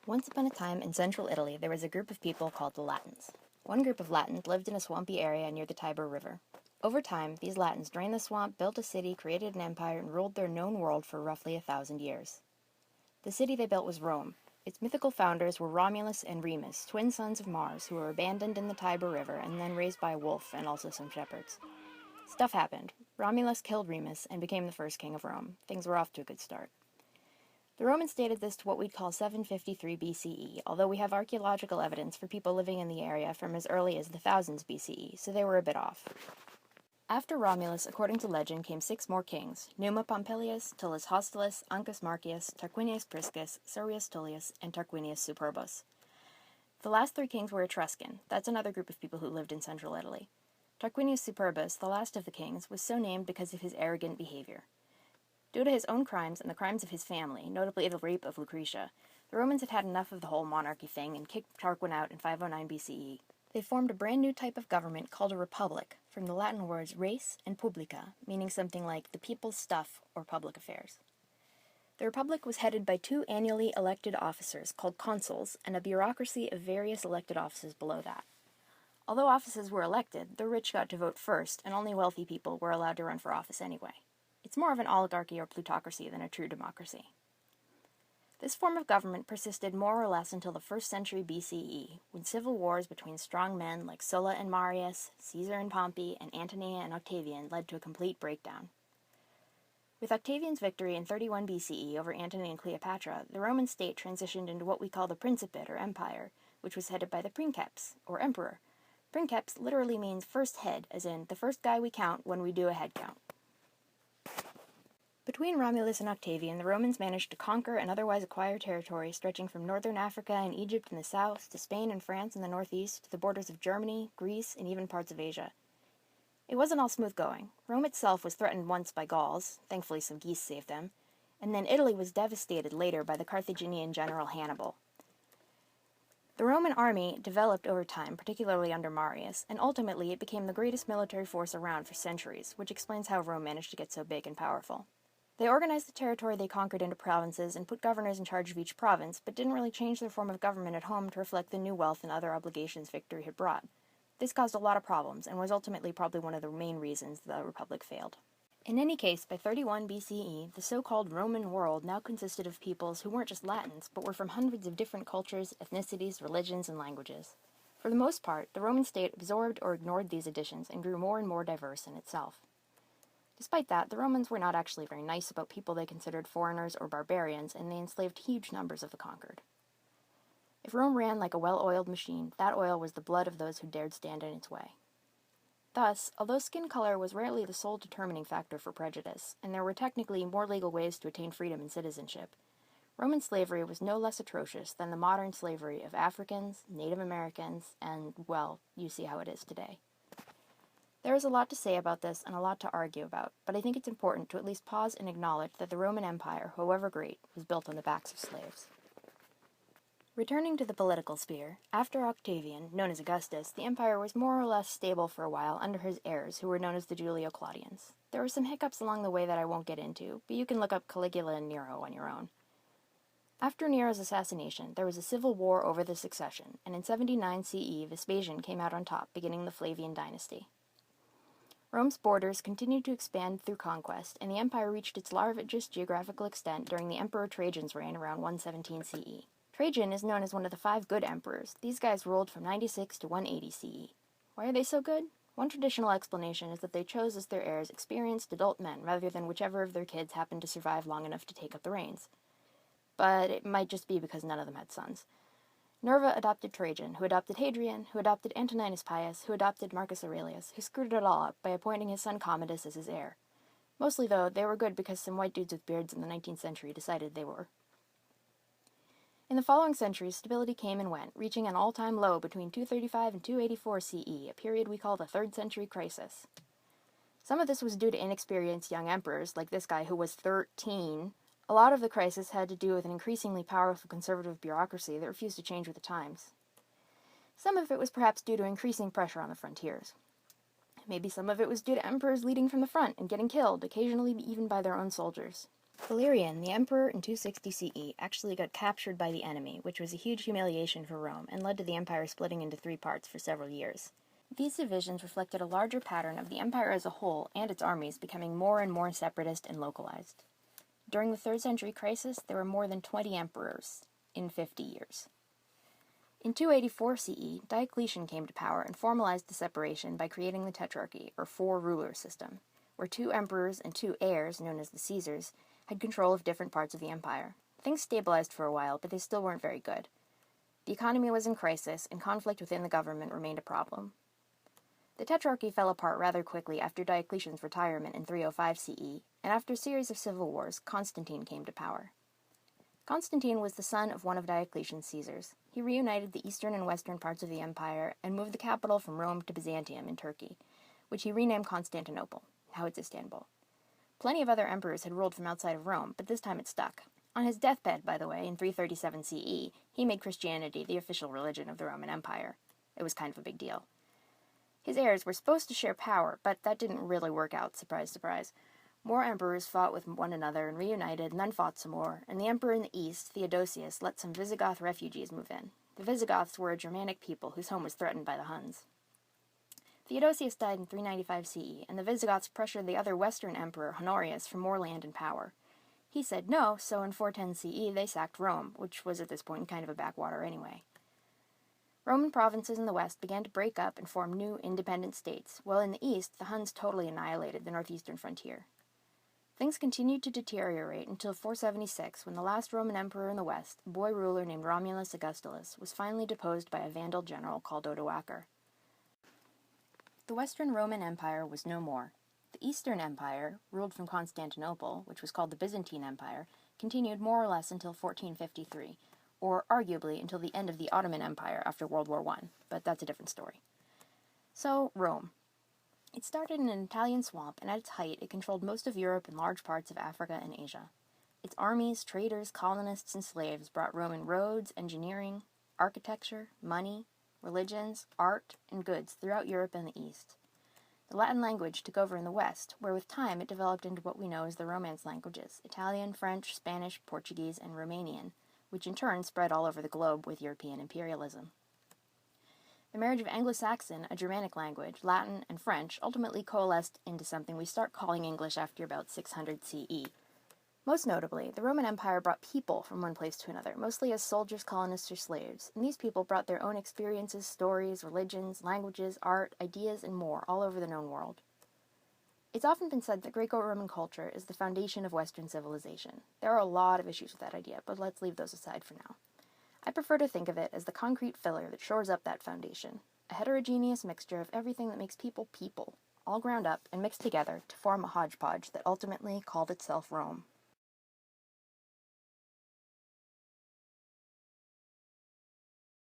Once upon a time in central Italy, there was a group of people called the Latins. One group of Latins lived in a swampy area near the Tiber River. Over time, these Latins drained the swamp, built a city, created an empire, and ruled their known world for roughly 1,000 years. The city they built was Rome. Its mythical founders were Romulus and Remus, twin sons of Mars, who were abandoned in the Tiber River and then raised by a wolf and also some shepherds. Stuff happened. Romulus killed Remus and became the first king of Rome. Things were off to a good start. The Romans dated this to what we'd call 753 BCE, although we have archaeological evidence for people living in the area from as early as the thousands BCE, so they were a bit off. After Romulus, according to legend, came 6 more kings: Numa Pompilius, Tullus Hostilius, Ancus Marcius, Tarquinius Priscus, Servius Tullius, and Tarquinius Superbus. The last 3 kings were Etruscan. That's another group of people who lived in central Italy. Tarquinius Superbus, the last of the kings, was so named because of his arrogant behavior. Due to his own crimes and the crimes of his family, notably the rape of Lucretia, the Romans had had enough of the whole monarchy thing and kicked Tarquin out in 509 BCE. They formed a brand new type of government called a republic, from the Latin words res and publica, meaning something like the people's stuff or public affairs. The republic was headed by 2 annually elected officers called consuls and a bureaucracy of various elected offices below that. Although offices were elected, the rich got to vote first, and only wealthy people were allowed to run for office anyway. It's more of an oligarchy or plutocracy than a true democracy. This form of government persisted more or less until the 1st century BCE, when civil wars between strong men like Sulla and Marius, Caesar and Pompey, and Antony and Octavian led to a complete breakdown. With Octavian's victory in 31 BCE over Antony and Cleopatra, the Roman state transitioned into what we call the Principate or Empire, which was headed by the princeps, or emperor. Princeps literally means first head, as in the first guy we count when we do a head count. Between Romulus and Octavian, the Romans managed to conquer and otherwise acquire territory stretching from northern Africa and Egypt in the south to Spain and France in the northeast to the borders of Germany, Greece, and even parts of Asia. It wasn't all smooth going. Rome itself was threatened once by Gauls, thankfully some geese saved them, and then Italy was devastated later by the Carthaginian general Hannibal. The Roman army developed over time, particularly under Marius, and ultimately it became the greatest military force around for centuries, which explains how Rome managed to get so big and powerful. They organized the territory they conquered into provinces and put governors in charge of each province, but didn't really change their form of government at home to reflect the new wealth and other obligations victory had brought. This caused a lot of problems, and was ultimately probably one of the main reasons the Republic failed. In any case, by 31 BCE, the so-called Roman world now consisted of peoples who weren't just Latins, but were from hundreds of different cultures, ethnicities, religions, and languages. For the most part, the Roman state absorbed or ignored these additions and grew more and more diverse in itself. Despite that, the Romans were not actually very nice about people they considered foreigners or barbarians, and they enslaved huge numbers of the conquered. If Rome ran like a well-oiled machine, that oil was the blood of those who dared stand in its way. Thus, although skin color was rarely the sole determining factor for prejudice, and there were technically more legal ways to attain freedom and citizenship, Roman slavery was no less atrocious than the modern slavery of Africans, Native Americans, and, well, you see how it is today. There is a lot to say about this and a lot to argue about, but I think it's important to at least pause and acknowledge that the Roman Empire, however great, was built on the backs of slaves. Returning to the political sphere, after Octavian, known as Augustus, the empire was more or less stable for a while under his heirs, who were known as the Julio-Claudians. There were some hiccups along the way that I won't get into, but you can look up Caligula and Nero on your own. After Nero's assassination, there was a civil war over the succession, and in 79 CE, Vespasian came out on top, beginning the Flavian dynasty. Rome's borders continued to expand through conquest, and the empire reached its largest geographical extent during the Emperor Trajan's reign around 117 CE. Trajan is known as one of the 5 good emperors. These guys ruled from 96 to 180 CE. Why are they so good? One traditional explanation is that they chose as their heirs experienced adult men rather than whichever of their kids happened to survive long enough to take up the reins. But it might just be because none of them had sons. Nerva adopted Trajan, who adopted Hadrian, who adopted Antoninus Pius, who adopted Marcus Aurelius, who screwed it all up by appointing his son Commodus as his heir. Mostly, though, they were good because some white dudes with beards in the 19th century decided they were. In the following centuries, stability came and went, reaching an all-time low between 235 and 284 CE, a period we call the 3rd Century Crisis. Some of this was due to inexperienced young emperors, like this guy who was 13. A lot of the crisis had to do with an increasingly powerful conservative bureaucracy that refused to change with the times. Some of it was perhaps due to increasing pressure on the frontiers. Maybe some of it was due to emperors leading from the front and getting killed, occasionally even by their own soldiers. Valerian, the emperor in 260 CE, actually got captured by the enemy, which was a huge humiliation for Rome and led to the empire splitting into three parts for several years. These divisions reflected a larger pattern of the empire as a whole and its armies becoming more and more separatist and localized. During the 3rd century crisis, there were more than 20 emperors in 50 years. In 284 CE, Diocletian came to power and formalized the separation by creating the Tetrarchy, or four-ruler system, where 2 emperors and 2 heirs, known as the Caesars, had control of different parts of the empire. Things stabilized for a while, but they still weren't very good. The economy was in crisis, and conflict within the government remained a problem. The Tetrarchy fell apart rather quickly after Diocletian's retirement in 305 CE, and after a series of civil wars, Constantine came to power. Constantine was the son of one of Diocletian's Caesars. He reunited the eastern and western parts of the empire and moved the capital from Rome to Byzantium in Turkey, which he renamed Constantinople. Now it's Istanbul. Plenty of other emperors had ruled from outside of Rome, but this time it stuck. On his deathbed, by the way, in 337 CE, he made Christianity the official religion of the Roman Empire. It was kind of a big deal. His heirs were supposed to share power, but that didn't really work out, surprise, surprise. More emperors fought with one another and reunited, and then fought some more, and the emperor in the east, Theodosius, let some Visigoth refugees move in. The Visigoths were a Germanic people whose home was threatened by the Huns. Theodosius died in 395 CE, and the Visigoths pressured the other western emperor, Honorius, for more land and power. He said no, so in 410 CE they sacked Rome, which was at this point kind of a backwater anyway. Roman provinces in the west began to break up and form new independent states, while in the east the Huns totally annihilated the northeastern frontier. Things continued to deteriorate until 476, when the last Roman emperor in the west, a boy ruler named Romulus Augustulus, was finally deposed by a Vandal general called Odoacer. The Western Roman Empire was no more. The Eastern Empire, ruled from Constantinople, which was called the Byzantine Empire, continued more or less until 1453, or arguably until the end of the Ottoman Empire after World War I, but that's a different story. So, Rome. It started in an Italian swamp, and at its height it controlled most of Europe and large parts of Africa and Asia. Its armies, traders, colonists, and slaves brought Roman roads, engineering, architecture, money, religions, art, and goods throughout Europe and the East. The Latin language took over in the West, where with time it developed into what we know as the Romance languages, Italian, French, Spanish, Portuguese, and Romanian, which in turn spread all over the globe with European imperialism. The marriage of Anglo-Saxon, a Germanic language, Latin, and French ultimately coalesced into something we start calling English after about 600 CE. Most notably, the Roman Empire brought people from one place to another, mostly as soldiers, colonists, or slaves, and these people brought their own experiences, stories, religions, languages, art, ideas, and more all over the known world. It's often been said that Greco-Roman culture is the foundation of Western civilization. There are a lot of issues with that idea, but let's leave those aside for now. I prefer to think of it as the concrete filler that shores up that foundation, a heterogeneous mixture of everything that makes people people, all ground up and mixed together to form a hodgepodge that ultimately called itself Rome.